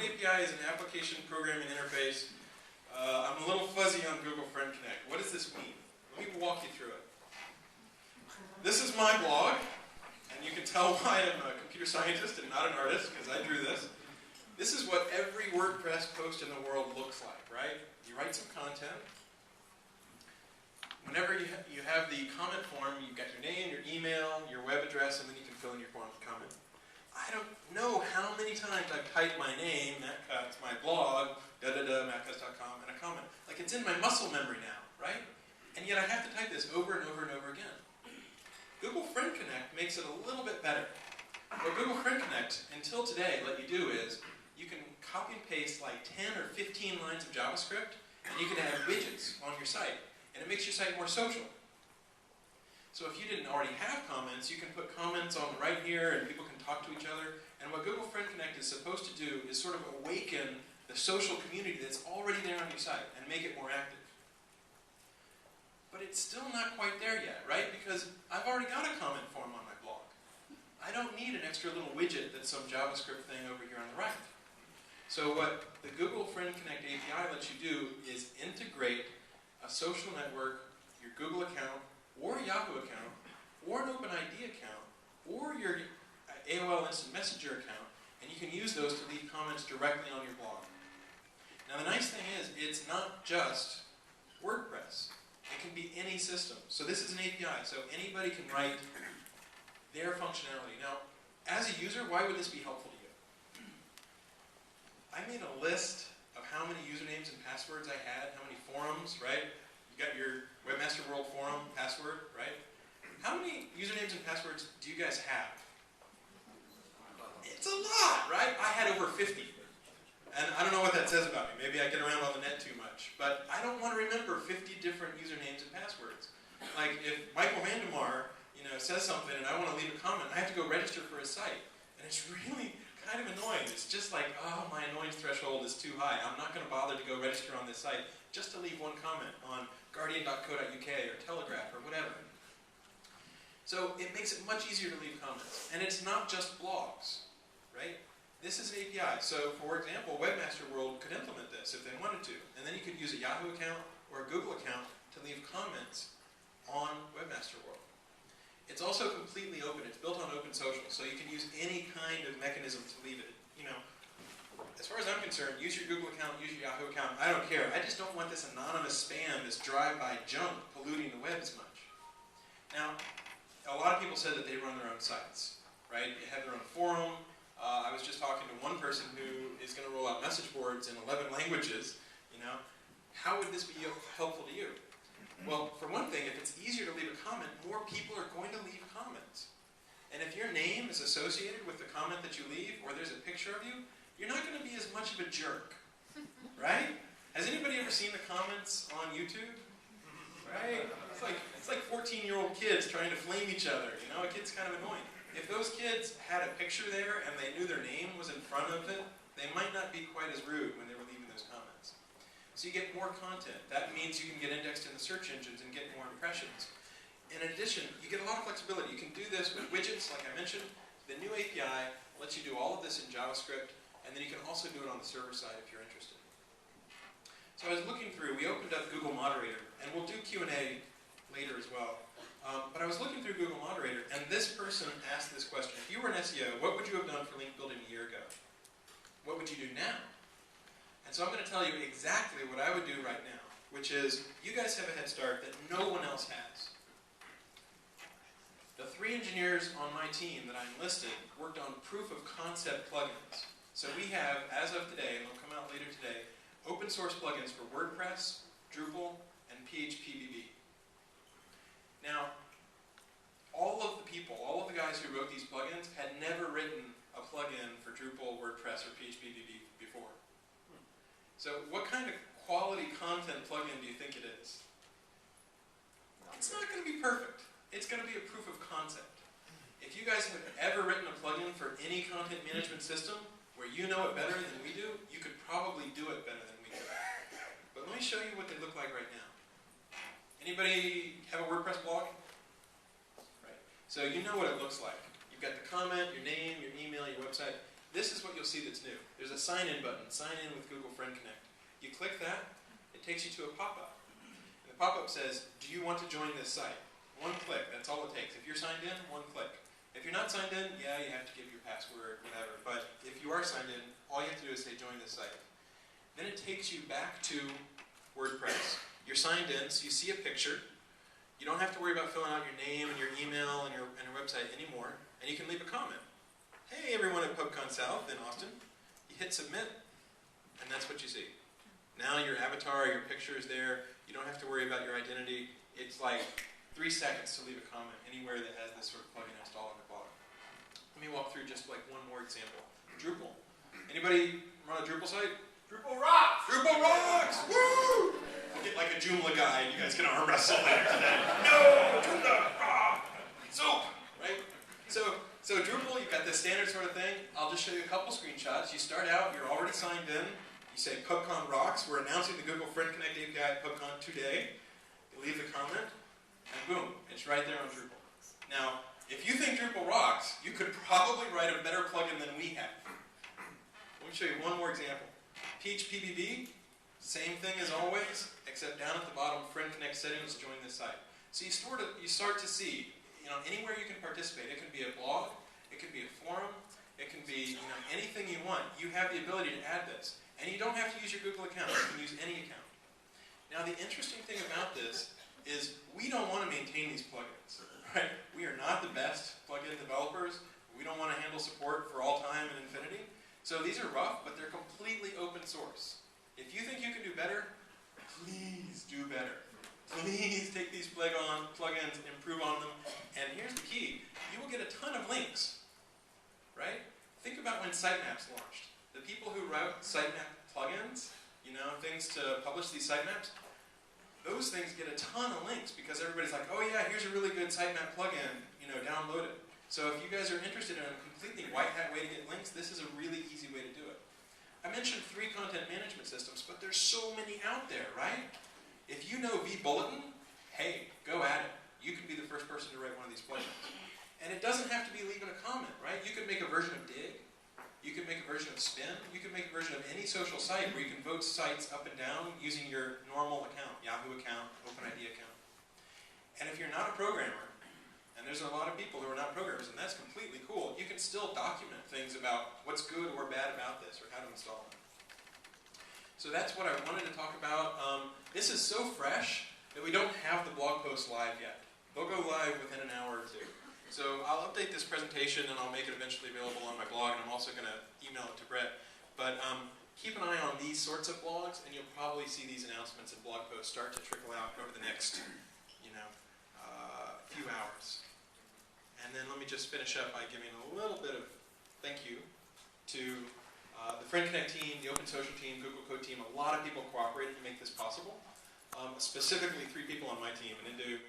API is an application programming interface. I'm a little fuzzy on Google Friend Connect. What does this mean? Let me walk you through it. This is my blog, and you can tell why I'm a computer scientist and not an artist, because I drew this. This is what every WordPress post in the world looks like, right? You write some content. Whenever you have the comment form, you've got your name, your email, your web address, and then you can fill in your form with comment. I don't know how many times I've typed my name, Matt Cutts, my blog, mattcutts.com, and a comment. Like, it's in my muscle memory now, right? And yet I have to type this over and over and over again. Google Friend Connect makes it a little bit better. What Google Friend Connect, until today, let you do is, you can copy and paste like 10 or 15 lines of JavaScript, and you can add widgets on your site, and it makes your site more social. So if you didn't already have comments, you can put comments on the right here, and people can talk to each other. And what Google Friend Connect is supposed to do is sort of awaken the social community that's already there on your site and make it more active. But it's still not quite there yet, right? Because I've already got a comment form on my blog. I don't need an extra little widget that's some JavaScript thing over here on the right. So what the Google Friend Connect API lets you do is integrate a social network, your Google account, or a Yahoo account, or an OpenID account, or your AOL Instant Messenger account, and you can use those to leave comments directly on your blog. Now the nice thing is, it's not just WordPress. It can be any system. So this is an API, so anybody can write their functionality. Now, as a user, why would this be helpful to you? I made a list of how many usernames and passwords I had, how many forums, right? You got your Webmaster World Forum password, right? How many usernames and passwords do you guys have? It's a lot, right? I had over 50. And I don't know what that says about me. Maybe I get around on the net too much. But I don't want to remember 50 different usernames and passwords. Like if Michael Vandemar, says something and I want to leave a comment, I have to go register for his site. And it's really kind of annoying. It's just like, oh, my annoyance threshold is too high. I'm not going to bother to go register on this site just to leave one comment on guardian.co.uk or Telegraph or whatever. So it makes it much easier to leave comments. And it's not just blogs, right? This is an API. So, for example, Webmaster World could implement this if they wanted to. And then you could use a Yahoo account or a Google account to leave comments on Webmaster World. It's also completely open. It's built on Open Social, so you can use any kind of mechanism to leave it. As far as I'm concerned, use your Google account, use your Yahoo account. I don't care. I just don't want this anonymous spam, this drive-by junk polluting the web as much. Now, a lot of people said that they run their own sites, right? They have their own forum. I was just talking to one person who is going to roll out message boards in 11 languages. How would this be helpful to you? Well, for one thing, if it's easier to leave a comment, more people are going to leave comments. And if your name is associated with the comment that you leave, or there's a picture of you, you're not going to be as much of a jerk, right? Has anybody ever seen the comments on YouTube? Right? It's like 14-year-old kids trying to flame each other. It gets kind of annoying. If those kids had a picture there and they knew their name was in front of it, they might not be quite as rude when they were leaving those comments. So you get more content. That means you can get indexed in the search engines and get more impressions. In addition, you get a lot of flexibility. You can do this with widgets, like I mentioned. The new API lets you do all of this in JavaScript, and then you can also do it on the server side if you're interested. So I was looking through, we opened up Google Moderator, and we'll do Q&A later as well. But I was looking through Google Moderator, and this person asked this question. If you were an SEO, what would you have done for link building a year ago? What would you do now? And so I'm going to tell you exactly what I would do right now, which is, you guys have a head start that no one else has. The 3 engineers on my team that I enlisted worked on proof of concept plugins. So we have, as of today, and they'll come out later today, open source plugins for WordPress, Drupal, and PHPBB. Now, all of the guys who wrote these plugins had never written a plugin for Drupal, WordPress, or PHPBB before. So what kind of quality content plugin do you think it is? It's not going to be perfect. It's going to be a proof of concept. If you guys have ever written a plugin for any content management system where you know it better than we do, you could probably do it better than we do. But let me show you what they look like right now. Anybody have a WordPress blog? Right. So you know what it looks like. You've got the comment, your name, your email, your website. This is what you'll see that's new. There's a sign-in button, sign in with Google Friend Connect. You click that, it takes you to a pop-up. And the pop-up says, do you want to join this site? One click, that's all it takes. If you're signed in, one click. If you're not signed in, yeah, you have to give your password, whatever. But if you are signed in, all you have to do is say join this site. Then it takes you back to WordPress. You're signed in, so you see a picture. You don't have to worry about filling out your name and your email and your website anymore. And you can leave a comment. Hey, everyone at PubCon South in Austin. You hit submit, and that's what you see. Now your avatar, your picture is there. You don't have to worry about your identity. It's like 3 seconds to leave a comment anywhere that has this sort of plugin installed on the bottom. Let me walk through just like one more example. Drupal. Anybody run a Drupal site? Drupal rocks! Drupal rocks! Woo! I'll get like a Joomla guy and you guys can arm wrestle later today. No! Joomla! Ah! Soup! Right? So Drupal, you've got this standard sort of thing. I'll just show you a couple screenshots. You start out, you're already signed in. You say PubCon rocks. We're announcing the Google Friend Connect API at PubCon today. You leave the comment, and boom, it's right there on Drupal. Now, if you think Drupal rocks, you could probably write a better plugin than we have. Let me show you one more example. PHPBB, same thing as always, except down at the bottom, Friend Connect settings, join this site. So you start to see, anywhere you can participate. It can be a blog, it can be a forum, it can be anything you want. You have the ability to add this. And you don't have to use your Google account, you can use any account. Now the interesting thing about this is we don't want to maintain these plugins, right? We are not the best plugin developers. We don't want to handle support for all time and infinity. So these are rough, but they're completely open source. If you think you can do better, please do better. Please take these plugins, improve on them, and here's the key. You will get a ton of links, right? Think about when Sitemaps launched. The people who wrote sitemap plugins, things to publish these sitemaps, those things get a ton of links because everybody's like, oh yeah, here's a really good sitemap plugin, download it. So if you guys are interested in a completely white hat way to get links, this is a really easy way to do it. I mentioned 3 content management systems, but there's so many out there, right? If you know vBulletin, hey, go at it. You can be the first person to write one of these plugins. And it doesn't have to be leaving a comment, right? You could make a version of Dig. You could make a version of Spin. You could make a version of any social site where you can vote sites up and down using your normal account, Yahoo account, OpenID account. And if you're not a programmer, and there's a lot of people who are not programmers, and that's completely cool, you can still document things about what's good or bad about this or how to install it. So that's what I wanted to talk about. This is so fresh that we don't have the blog post live yet. They'll go live within an hour or 2. So I'll update this presentation and I'll make it eventually available on my blog, and I'm also going to email it to Brett. But keep an eye on these sorts of blogs, and you'll probably see these announcements and blog posts start to trickle out over the next, few hours. And then let me just finish up by giving a little bit of thank you to the Friend Connect team, the Open Social team, Google Code team. A lot of people cooperated to make this possible. Specifically 3 people on my team, an individual